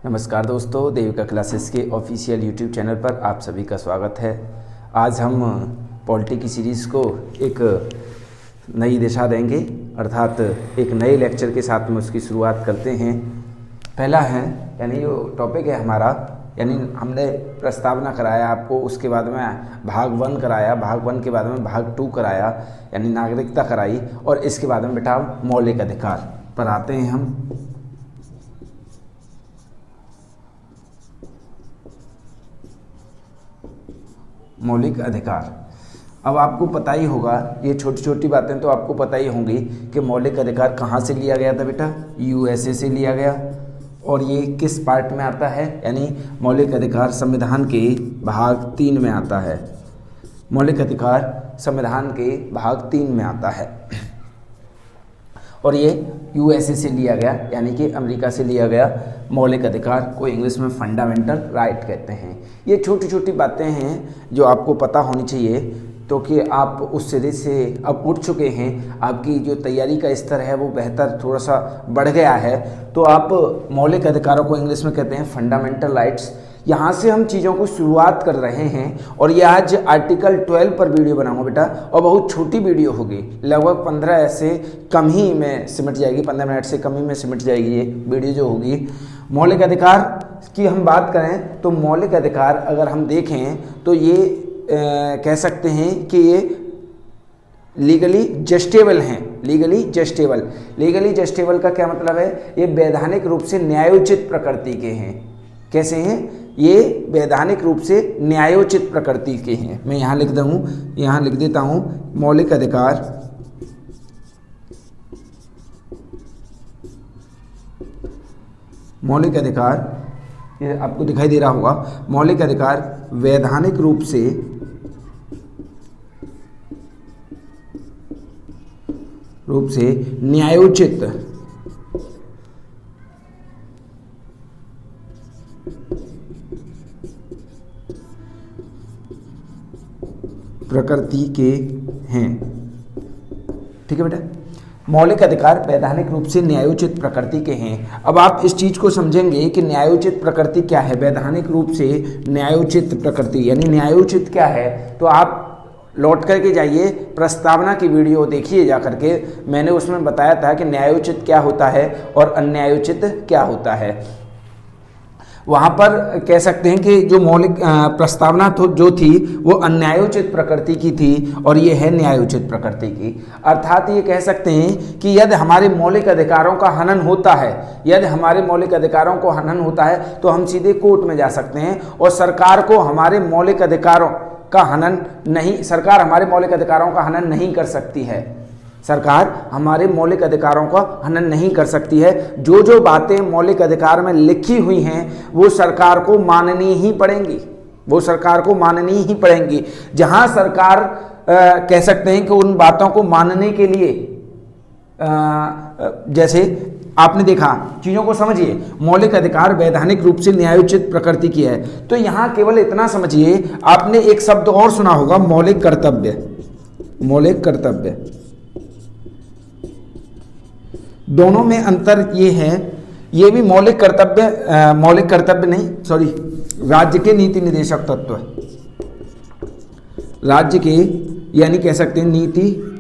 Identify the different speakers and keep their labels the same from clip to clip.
Speaker 1: नमस्कार दोस्तों, देविका क्लासेस के ऑफिशियल यूट्यूब चैनल पर आप सभी का स्वागत है। आज हम पॉलिटी की सीरीज़ को एक नई दिशा देंगे, अर्थात एक नए लेक्चर के साथ में उसकी शुरुआत करते हैं। पहला है यानी जो टॉपिक है हमारा, यानी हमने प्रस्तावना कराया आपको, उसके बाद में भाग 1 कराया, भाग 1 के बाद में भाग 2 कराया यानी नागरिकता कराई, और इसके बाद में बेटा मौलिक अधिकार पर आते हैं हम। मौलिक अधिकार, अब आपको पता ही होगा, ये छोटी छोटी बातें तो आपको पता ही होंगी कि मौलिक अधिकार कहाँ से लिया गया था बेटा, यूएसए से लिया गया। और ये किस पार्ट में आता है, यानी मौलिक अधिकार संविधान के भाग 3 में आता है। मौलिक अधिकार संविधान के भाग 3 में आता है और ये यूएसए से लिया गया, यानी कि अमेरिका से लिया गया मौलिक अधिकार को इंग्लिश में फंडामेंटल राइट कहते हैं। ये छोटी छोटी बातें हैं जो आपको पता होनी चाहिए, तो कि आप उस सीरीज से अब उठ चुके हैं, आपकी जो तैयारी का स्तर है वो बेहतर थोड़ा सा बढ़ गया है। तो आप मौलिक अधिकारों को इंग्लिश में कहते हैं फंडामेंटल राइट्स। यहाँ से हम चीज़ों को शुरुआत कर रहे हैं और ये आज आर्टिकल 12 पर वीडियो बनाऊंगा बेटा, और बहुत छोटी वीडियो होगी, लगभग 15 से कम ही में सिमट जाएगी, 15 मिनट से कम ही में सिमट जाएगी ये वीडियो जो होगी। मौलिक अधिकार की हम बात करें तो मौलिक अधिकार अगर हम देखें तो ये कह सकते हैं कि ये लीगली जस्टेबल हैं। लीगली जस्टेबल का क्या मतलब है, ये वैधानिक रूप से न्यायोचित प्रकृति के हैं। कैसे हैं ये? वैधानिक रूप से न्यायोचित प्रकृति के हैं। मैं यहाँ लिख देता हूँ मौलिक अधिकार ये आपको दिखाई दे रहा होगा। मौलिक अधिकार वैधानिक रूप से न्यायोचित प्रकृति के हैं। ठीक है बेटा, मौलिक अधिकार वैधानिक रूप से न्यायोचित प्रकृति के हैं। अब आप इस चीज को समझेंगे कि न्यायोचित प्रकृति क्या है, वैधानिक रूप से न्यायोचित प्रकृति यानी न्यायोचित क्या है। तो आप लौट करके जाइए, प्रस्तावना की वीडियो देखिए जा करके, मैंने उसमें बताया था कि न्यायोचित क्या होता है और अन्यायोचित क्या होता है। वहाँ पर कह सकते हैं कि जो मौलिक प्रस्तावना जो थी वो अन्यायोचित प्रकृति की थी और ये है न्यायोचित प्रकृति की। अर्थात ये कह सकते हैं कि यदि हमारे मौलिक अधिकारों का हनन होता है, तो हम सीधे कोर्ट में जा सकते हैं और सरकार हमारे मौलिक अधिकारों का हनन नहीं कर सकती है। सरकार हमारे मौलिक अधिकारों का हनन नहीं कर सकती है। जो बातें मौलिक अधिकार में लिखी हुई हैं वो सरकार को माननी ही पड़ेंगी। जहां सरकार कह सकते हैं कि उन बातों को मानने के लिए जैसे आपने देखा, चीजों को समझिए, मौलिक अधिकार वैधानिक रूप से न्यायोचित प्रकृति की है। तो यहां केवल इतना समझिए, आपने एक शब्द और सुना होगा, मौलिक कर्तव्य। दोनों में अंतर ये है, ये भी राज्य के नीति निदेशक तत्व, राज्य के यानी कह सकते हैं नीति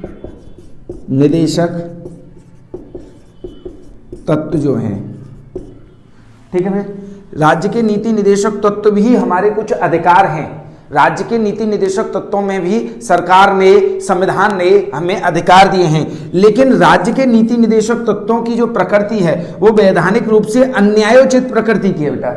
Speaker 1: निदेशक तत्व जो हैं। ठीक है, राज्य के नीति निदेशक तत्व भी हमारे कुछ अधिकार हैं। राज्य के नीति निदेशक तत्वों में भी सरकार ने, संविधान ने हमें अधिकार दिए हैं, लेकिन राज्य के नीति निदेशक तत्वों की जो प्रकृति है वो वैधानिक रूप से अन्यायोचित प्रकृति की है बेटा,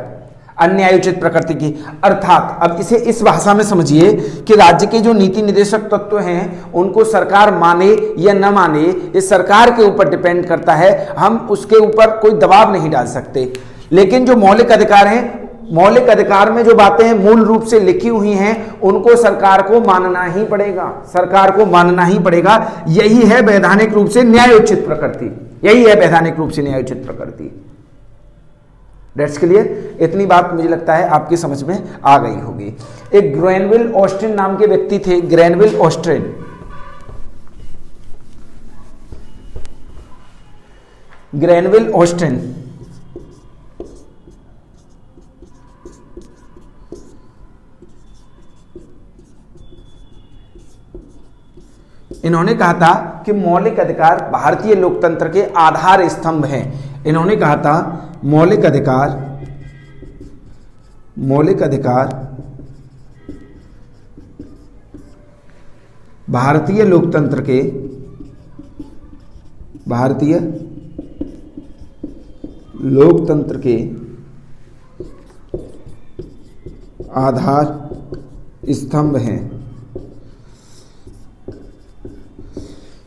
Speaker 1: अन्यायोचित प्रकृति की। अर्थात अब इसे इस भाषा में समझिए कि राज्य के जो नीति निदेशक तत्व हैं उनको सरकार माने या न माने, ये सरकार के ऊपर डिपेंड करता है, हम उसके ऊपर कोई दबाव नहीं डाल सकते। लेकिन जो मौलिक अधिकार हैं, मौलिक अधिकार में जो बातें मूल रूप से लिखी हुई हैं उनको सरकार को मानना ही पड़ेगा। यही है वैधानिक रूप से न्यायोचित प्रकृति। That's clear. इतनी बात मुझे लगता है आपकी समझ में आ गई होगी। एक ग्रेनविल ऑस्टिन नाम के व्यक्ति थे, ग्रेनविल ऑस्टिन इन्होंने कहा था कि मौलिक अधिकार भारतीय लोकतंत्र के आधार स्तंभ हैं। इन्होंने कहा था मौलिक अधिकार भारतीय लोकतंत्र के आधार स्तंभ हैं।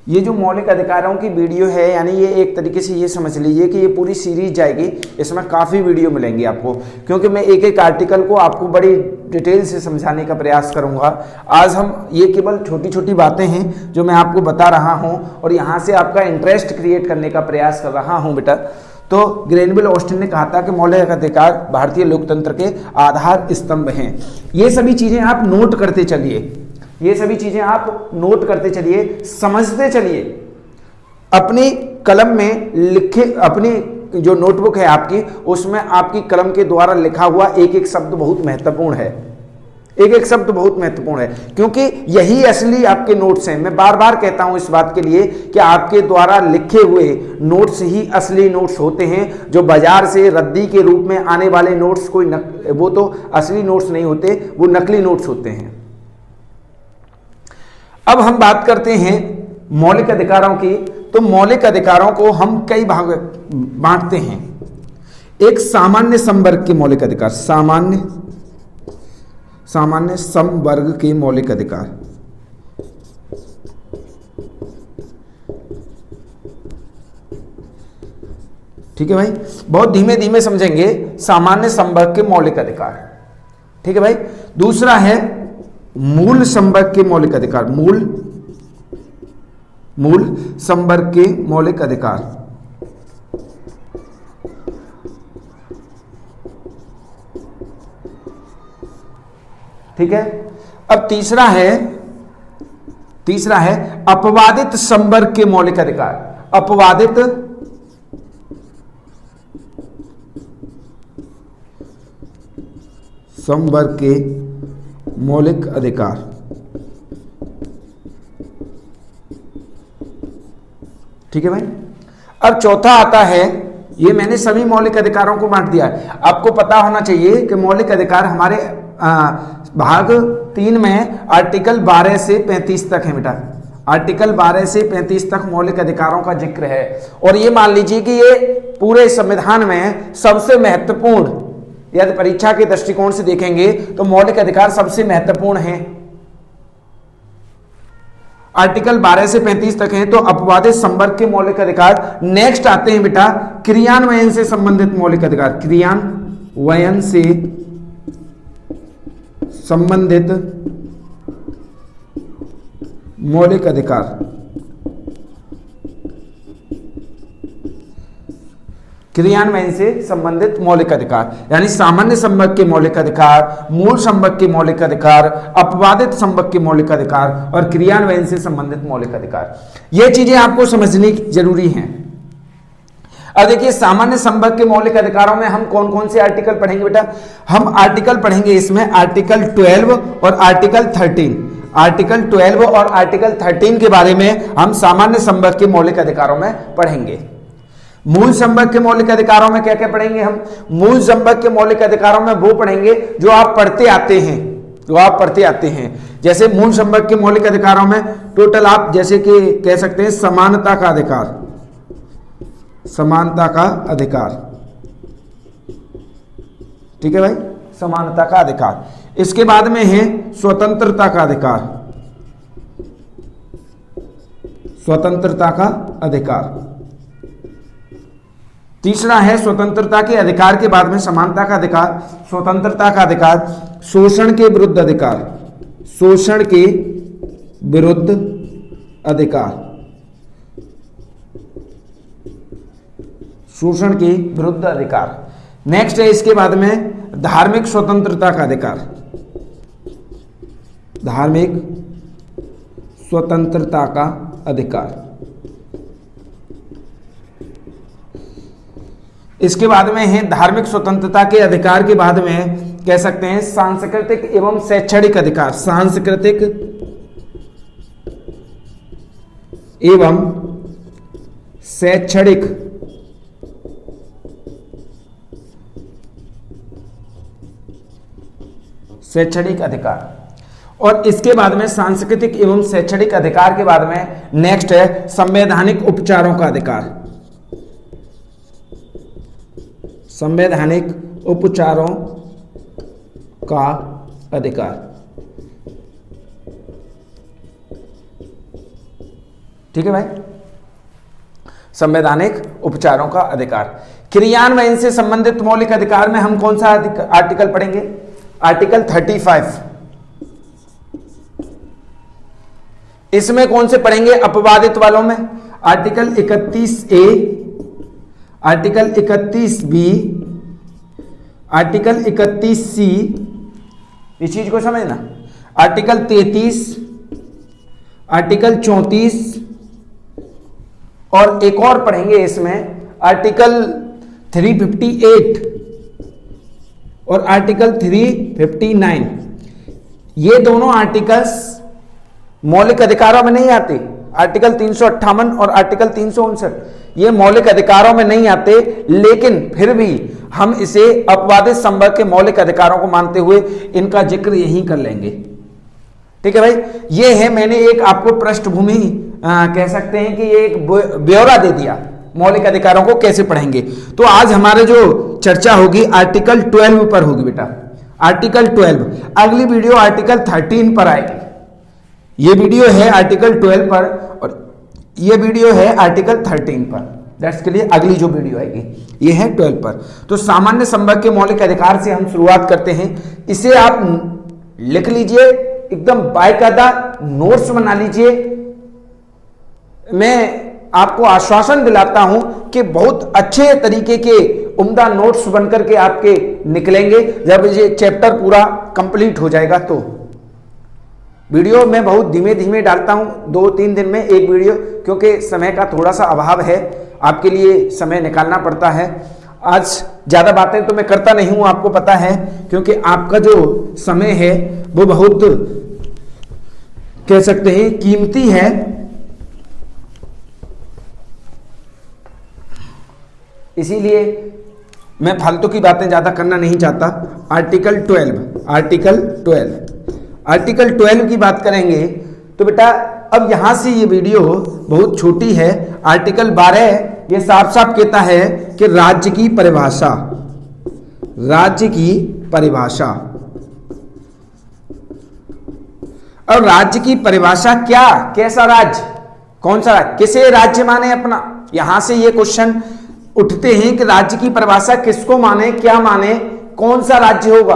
Speaker 1: ये जो मौलिक अधिकारों की वीडियो है, यानी ये एक तरीके से ये समझ लीजिए कि ये पूरी सीरीज जाएगी, इसमें काफ़ी वीडियो मिलेंगी आपको, क्योंकि मैं एक एक आर्टिकल को आपको बड़ी डिटेल से समझाने का प्रयास करूंगा। आज हम ये केवल छोटी छोटी बातें हैं जो मैं आपको बता रहा हूं और यहाँ से आपका इंटरेस्ट क्रिएट करने का प्रयास कर रहा हूँ बेटा। तो ग्रेनविल ऑस्टिन ने कहा था कि मौलिक अधिकार भारतीय लोकतंत्र के आधार स्तंभ हैं। ये सभी चीज़ें आप नोट करते चलिए, ये सभी चीजें आप नोट करते चलिए, समझते चलिए। अपनी कलम में लिखे, अपनी जो नोटबुक है आपकी, उसमें आपकी कलम के द्वारा लिखा हुआ एक एक शब्द बहुत महत्वपूर्ण है, एक एक शब्द बहुत महत्वपूर्ण है, क्योंकि यही असली आपके नोट्स हैं। मैं बार बार कहता हूं इस बात के लिए कि आपके द्वारा लिखे हुए नोट्स ही असली नोट्स होते हैं। जो बाजार से रद्दी के रूप में आने वाले नोट्स वो तो असली नोट्स नहीं होते, वो नकली नोट्स होते हैं। अब हम बात करते हैं मौलिक अधिकारों की। तो मौलिक अधिकारों को हम कई भाग बांटते हैं। एक सामान्य संवर्ग के मौलिक अधिकार, सामान्य संवर्ग के मौलिक अधिकार, ठीक है भाई, बहुत धीमे धीमे समझेंगे। सामान्य संवर्ग के मौलिक अधिकार, ठीक है भाई। दूसरा है मूल संवर्ग के मौलिक अधिकार, मूल संवर्ग के मौलिक अधिकार, ठीक है। अब तीसरा है अपवादित संवर्ग के मौलिक अधिकार, अपवादित संवर्ग के मौलिक अधिकार, ठीक है भाई। अब चौथा आता है, ये मैंने सभी मौलिक अधिकारों को बांट दिया है। आपको पता होना चाहिए कि मौलिक अधिकार हमारे भाग 3 में आर्टिकल 12 से 35 तक है बेटा। आर्टिकल 12 से 35 तक मौलिक अधिकारों का जिक्र है। और ये मान लीजिए कि ये पूरे संविधान में सबसे महत्वपूर्ण, यदि परीक्षा के दृष्टिकोण से देखेंगे तो मौलिक अधिकार सबसे महत्वपूर्ण हैं। आर्टिकल 12 से 35 तक हैं। तो अपवादित संवर्ग के मौलिक अधिकार। नेक्स्ट आते हैं बेटा क्रियान्वयन से संबंधित मौलिक अधिकार, क्रियान्वयन से संबंधित मौलिक अधिकार। क्रियान्वयन से संबंधित मौलिक अधिकार, यानी सामान्य संवर्ग के मौलिक अधिकार, मूल संवर्ग के मौलिक अधिकार, अपवादित संवर्ग के मौलिक अधिकार और क्रियान्वयन से संबंधित मौलिक अधिकार। ये चीजें आपको समझनी जरूरी हैं। अब देखिए सामान्य संवर्ग के मौलिक अधिकारों में हम कौन कौन से आर्टिकल पढ़ेंगे बेटा? हम आर्टिकल पढ़ेंगे इसमें आर्टिकल 12 और आर्टिकल 13। आर्टिकल 12 और आर्टिकल 13 के बारे में हम सामान्य संवर्ग के मौलिक अधिकारों में पढ़ेंगे। मूल संवर्ग के मौलिक अधिकारों में क्या क्या पढ़ेंगे हम? मूल संवर्ग के मौलिक अधिकारों में वो पढ़ेंगे जो आप पढ़ते आते हैं, जो आप पढ़ते आते हैं। जैसे मूल संवर्ग के मौलिक अधिकारों में टोटल आप जैसे कि कह सकते हैं समानता का अधिकार, समानता का अधिकार, ठीक है भाई, समानता का अधिकार। इसके बाद में है स्वतंत्रता का अधिकार, स्वतंत्रता का अधिकार। तीसरा है स्वतंत्रता के अधिकार के बाद में समानता का अधिकार, स्वतंत्रता का अधिकार, शोषण के विरुद्ध अधिकार, शोषण के विरुद्ध अधिकार, शोषण के विरुद्ध अधिकार। नेक्स्ट है इसके बाद में धार्मिक स्वतंत्रता का अधिकार, धार्मिक स्वतंत्रता का अधिकार। इसके बाद में है धार्मिक स्वतंत्रता के अधिकार के बाद में कह सकते हैं सांस्कृतिक एवं शैक्षणिक अधिकार, सांस्कृतिक एवं शैक्षणिक अधिकार। और इसके बाद में सांस्कृतिक एवं शैक्षणिक अधिकार के बाद में नेक्स्ट है संवैधानिक उपचारों का अधिकार। संवैधानिक उपचारों का अधिकार। ठीक है भाई, संवैधानिक उपचारों का अधिकार। क्रियान्वयन से संबंधित मौलिक अधिकार में हम कौन सा आर्टिकल पढ़ेंगे? आर्टिकल 35। इसमें कौन से पढ़ेंगे? अपवादित वालों में article 31A, article 31B, article 31C, इस चीज को समझना, आर्टिकल 33, आर्टिकल 34 और एक और पढ़ेंगे इसमें आर्टिकल 358 और आर्टिकल 359। ये दोनों आर्टिकल्स मौलिक अधिकारों में नहीं आते। आर्टिकल 358 और आर्टिकल 359 ये मौलिक अधिकारों में नहीं आते, लेकिन फिर भी हम इसे अपवादित संवर्ग के मौलिक अधिकारों को मानते हुए इनका जिक्र यहीं कर लेंगे। ठीक है भाई, ये है, मैंने एक आपको पृष्ठभूमि कह सकते हैं कि ये एक ब्यौरा दे दिया मौलिक अधिकारों को कैसे पढ़ेंगे। तो आज हमारे जो चर्चा होगी आर्टिकल 12 पर होगी बेटा, आर्टिकल 12। अगली वीडियो आर्टिकल 13 पर आएगी। ये वीडियो है आर्टिकल 12 पर और ये वीडियो है आर्टिकल 13 पर। दैट्स के लिए अगली जो वीडियो आएगी ये है 12 पर। तो सामान्य संवर्ग के मौलिक अधिकार से हम शुरुआत करते हैं। इसे आप लिख लीजिए, एकदम बाकायदा नोट्स बना लीजिए। मैं आपको आश्वासन दिलाता हूं कि बहुत अच्छे तरीके के उम्दा नोट्स बनकर के आपके निकलेंगे जब ये चैप्टर पूरा कंप्लीट हो जाएगा। तो वीडियो मैं बहुत धीमे धीमे डालता हूं, 2-3 दिन में एक वीडियो, क्योंकि समय का थोड़ा सा अभाव है, आपके लिए समय निकालना पड़ता है। आज ज्यादा बातें तो मैं करता नहीं हूं, आपको पता है, क्योंकि आपका जो समय है वो बहुत कह सकते हैं कीमती है। इसीलिए मैं फालतू की बातें ज्यादा करना नहीं चाहता। आर्टिकल 12 की बात करेंगे तो बेटा अब यहां से ये वीडियो बहुत छोटी है। आर्टिकल 12 ये साफ साफ कहता है कि राज्य की परिभाषा, राज्य की परिभाषा। और राज्य की परिभाषा क्या, कैसा राज्य, कौन सा राज्य, किसे राज्य माने अपना। यहां से ये क्वेश्चन उठते हैं कि राज्य की परिभाषा किसको माने, क्या माने, कौन सा राज्य होगा।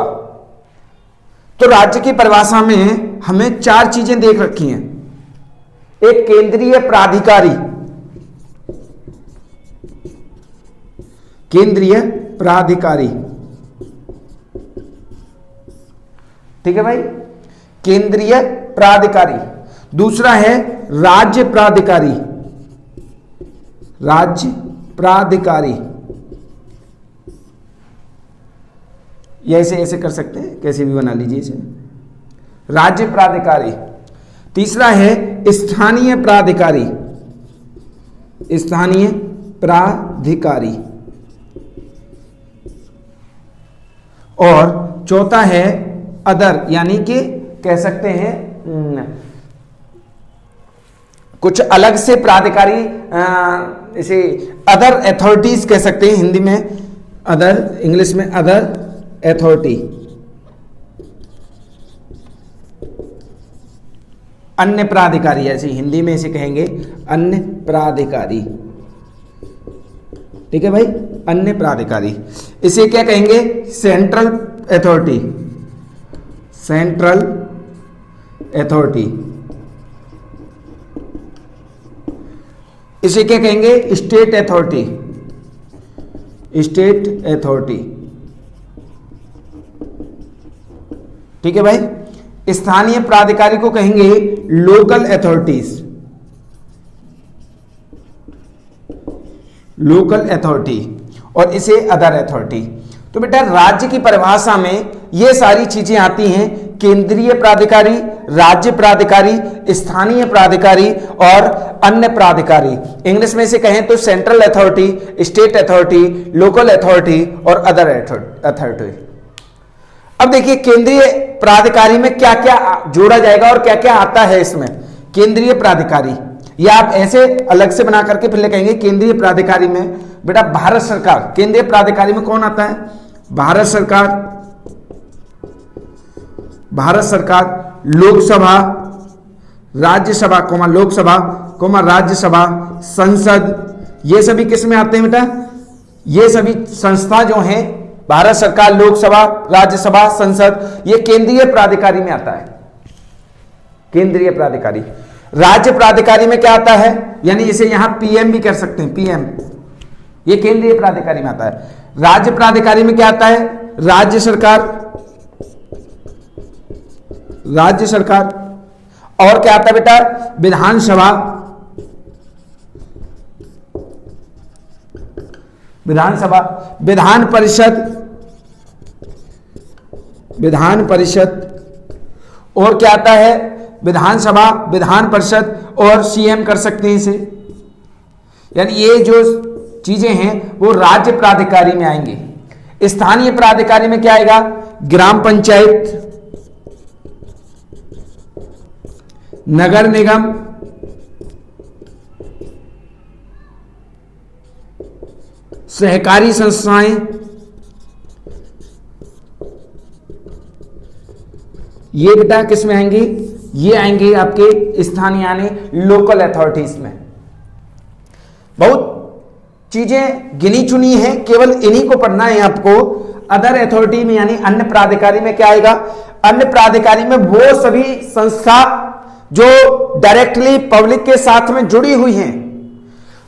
Speaker 1: तो राज्य की परिभाषा में हमें 4 चीजें देख रखी हैं। एक केंद्रीय प्राधिकारी, केंद्रीय प्राधिकारी, ठीक है भाई, केंद्रीय प्राधिकारी। दूसरा है राज्य प्राधिकारी, राज्य प्राधिकारी, ये ऐसे कर सकते हैं, कैसे भी बना लीजिए इसे, राज्य प्राधिकारी। तीसरा है स्थानीय प्राधिकारी, स्थानीय प्राधिकारी। और चौथा है अदर, यानी कि कह सकते हैं कुछ अलग से प्राधिकारी, इसे अदर अथॉरिटीज कह सकते हैं हिंदी में, अदर, इंग्लिश में अदर अथॉरिटी, अन्य प्राधिकारी, ऐसे हिंदी में इसे कहेंगे अन्य प्राधिकारी। ठीक है भाई, अन्य प्राधिकारी। इसे क्या कहेंगे, सेंट्रल अथॉरिटी, सेंट्रल अथॉरिटी। इसे क्या कहेंगे, स्टेट अथॉरिटी, स्टेट अथॉरिटी। ठीक है भाई। स्थानीय प्राधिकारी को कहेंगे लोकल अथॉरिटीज, लोकल अथॉरिटी, और इसे अदर अथॉरिटी। तो बेटा राज्य की परिभाषा में ये सारी चीजें आती हैं केंद्रीय प्राधिकारी, राज्य प्राधिकारी, स्थानीय प्राधिकारी और अन्य प्राधिकारी। इंग्लिश में से कहें तो central authority, state authority, local authority और अदर अथॉरिटी। अब देखिए केंद्रीय प्राधिकारी में क्या क्या जोड़ा जाएगा और क्या क्या आता है इसमें। केंद्रीय प्राधिकारी, या आप ऐसे अलग से बना करके फिर लिखेंगे केंद्रीय प्राधिकारी में बेटा भारत सरकार। केंद्रीय प्राधिकारी में कौन आता है? भारत सरकार, भारत सरकार, लोकसभा, राज्यसभा कोमा लोकसभा कोमा राज्यसभा, संसद, ये सभी किस में आते हैं बेटा? ये सभी संस्था जो हैं भारत सरकार, लोकसभा, राज्यसभा, संसद, ये केंद्रीय प्राधिकारी में आता है। केंद्रीय प्राधिकारी। राज्य प्राधिकारी में क्या आता है? यानी इसे यहां पीएम भी कर सकते हैं, पीएम, ये केंद्रीय प्राधिकारी में आता है। राज्य प्राधिकारी में क्या आता है? राज्य सरकार, राज्य सरकार। और क्या आता है बेटा? विधानसभा, विधानसभा, विधान परिषद, विधान परिषद, और क्या आता है? विधानसभा, विधान परिषद और सीएम कर सकते हैं इसे। यानी ये जो चीजें हैं वो राज्य प्राधिकारी में आएंगी। स्थानीय प्राधिकारी में क्या आएगा? ग्राम पंचायत, नगर निगम, सहकारी संस्थाएं, ये बेटा किस में आएंगी? ये आएंगे आपके स्थानीय यानी लोकल अथॉरिटीज में। बहुत चीजें गिनी चुनी हैं, केवल इन्हीं को पढ़ना है आपको। अदर अथॉरिटी में यानी अन्य प्राधिकारी में क्या आएगा? अन्य प्राधिकारी में वो सभी संस्था जो डायरेक्टली पब्लिक के साथ में जुड़ी हुई हैं,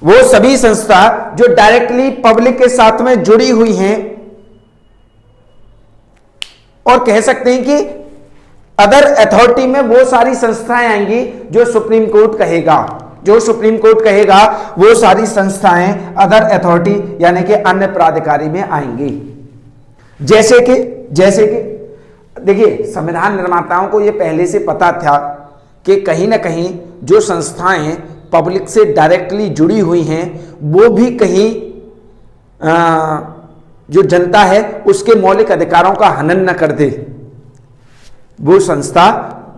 Speaker 1: वो सभी संस्था जो डायरेक्टली पब्लिक के साथ में जुड़ी हुई हैं, और कह सकते हैं कि अदर अथॉरिटी में वो सारी संस्थाएं आएंगी जो सुप्रीम कोर्ट कहेगा। जो सुप्रीम कोर्ट कहेगा वो सारी संस्थाएं अदर अथॉरिटी यानी कि अन्य प्राधिकारी में आएंगी। जैसे कि देखिए संविधान निर्माताओं को ये पहले से पता था कि कहीं ना कहीं जो संस्थाएं पब्लिक से डायरेक्टली जुड़ी हुई हैं वो भी कहीं जो जनता है उसके मौलिक अधिकारों का हनन न कर दे। वो संस्था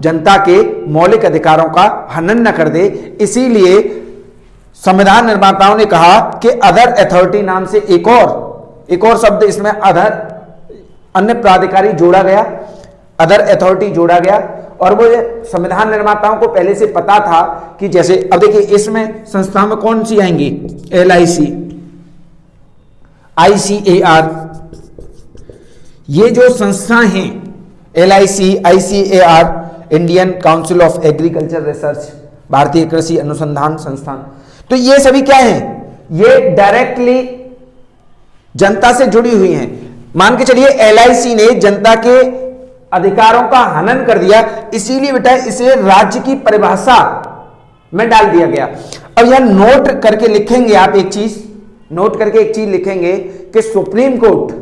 Speaker 1: जनता के मौलिक अधिकारों का हनन न कर दे, इसीलिए संविधान निर्माताओं ने कहा कि अदर अथॉरिटी नाम से एक और शब्द इसमें अदर अन्य प्राधिकारी जोड़ा गया, अदर अथॉरिटी जोड़ा गया। और वो संविधान निर्माताओं को पहले से पता था कि जैसे अब देखिए इसमें संस्था में कौन सी आएंगी? LIC, ICAR, ये जो संस्थाएं हैं LIC, ICAR, Indian council of agriculture research, भारतीय कृषि अनुसंधान संस्थान, तो ये सभी क्या हैं? ये डायरेक्टली जनता से जुड़ी हुई हैं। मान के चलिए LIC ने जनता के अधिकारों का हनन कर दिया, इसीलिए बेटा इसे राज्य की परिभाषा में डाल दिया गया। अब यह नोट करके लिखेंगे आप एक चीज लिखेंगे कि सुप्रीम कोर्ट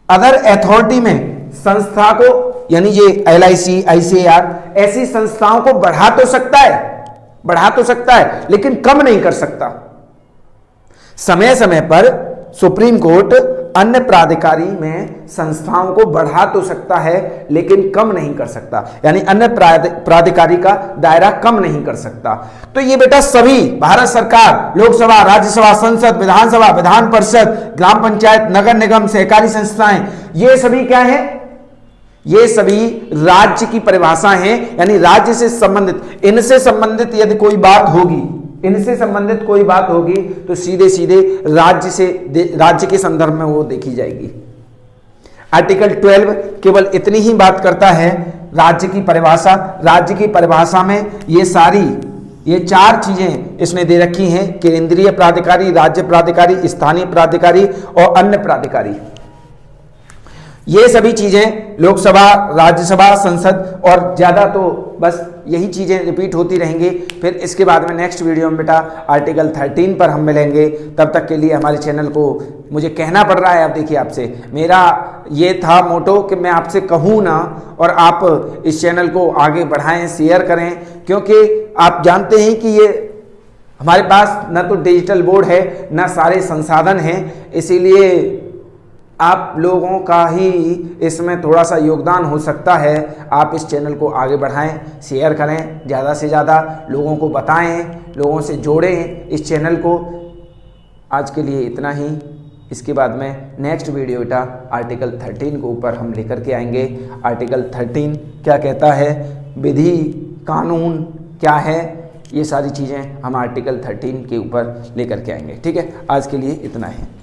Speaker 1: अदर अथॉरिटी में संस्था को यानी ये LIC, ICAR ऐसी संस्थाओं को बढ़ा तो सकता है लेकिन कम नहीं कर सकता। समय समय पर सुप्रीम कोर्ट अन्य प्राधिकारी में संस्थाओं को बढ़ा तो सकता है लेकिन कम नहीं कर सकता, यानी अन्य प्राधिकारी का दायरा कम नहीं कर सकता। तो ये बेटा सभी भारत सरकार, लोकसभा, राज्यसभा, संसद, विधानसभा, विधान परिषद, ग्राम पंचायत, नगर निगम, सहकारी संस्थाएं, ये सभी क्या है? ये सभी राज्य की परिभाषा है, यानी राज्य से संबंधित, इनसे संबंधित यदि कोई बात होगी, इनसे संबंधित कोई बात होगी तो सीधे सीधे राज्य के संदर्भ में वो देखी जाएगी। आर्टिकल 12 केवल इतनी ही बात करता है राज्य की परिभाषा। राज्य की परिभाषा में ये चार चीजें इसने दे रखी हैं: केंद्रीय प्राधिकारी, राज्य प्राधिकारी, स्थानीय प्राधिकारी और अन्य प्राधिकारी। ये सभी चीजें लोकसभा, राज्यसभा, संसद और ज्यादा तो बस यही चीज़ें रिपीट होती रहेंगी। फिर इसके बाद में नेक्स्ट वीडियो में बेटा आर्टिकल 13 पर हम मिलेंगे। तब तक के लिए हमारे चैनल को मुझे कहना पड़ रहा है, आप देखिए आपसे मेरा ये था मोटो कि मैं आपसे कहूँ ना, और आप इस चैनल को आगे बढ़ाएं, शेयर करें, क्योंकि आप जानते हैं कि ये हमारे पास ना तो डिजिटल बोर्ड है ना सारे संसाधन हैं, इसीलिए आप लोगों का ही इसमें थोड़ा सा योगदान हो सकता है। आप इस चैनल को आगे बढ़ाएं, शेयर करें, ज़्यादा से ज़्यादा लोगों को बताएं, लोगों से जोड़ें इस चैनल को। आज के लिए इतना ही। इसके बाद में नेक्स्ट वीडियो बेटा आर्टिकल 13 के ऊपर हम लेकर के आएंगे। आर्टिकल 13 क्या कहता है, विधि कानून क्या है, ये सारी चीज़ें हम आर्टिकल 13 के ऊपर लेकर के आएंगे। ठीक है, आज के लिए इतना है।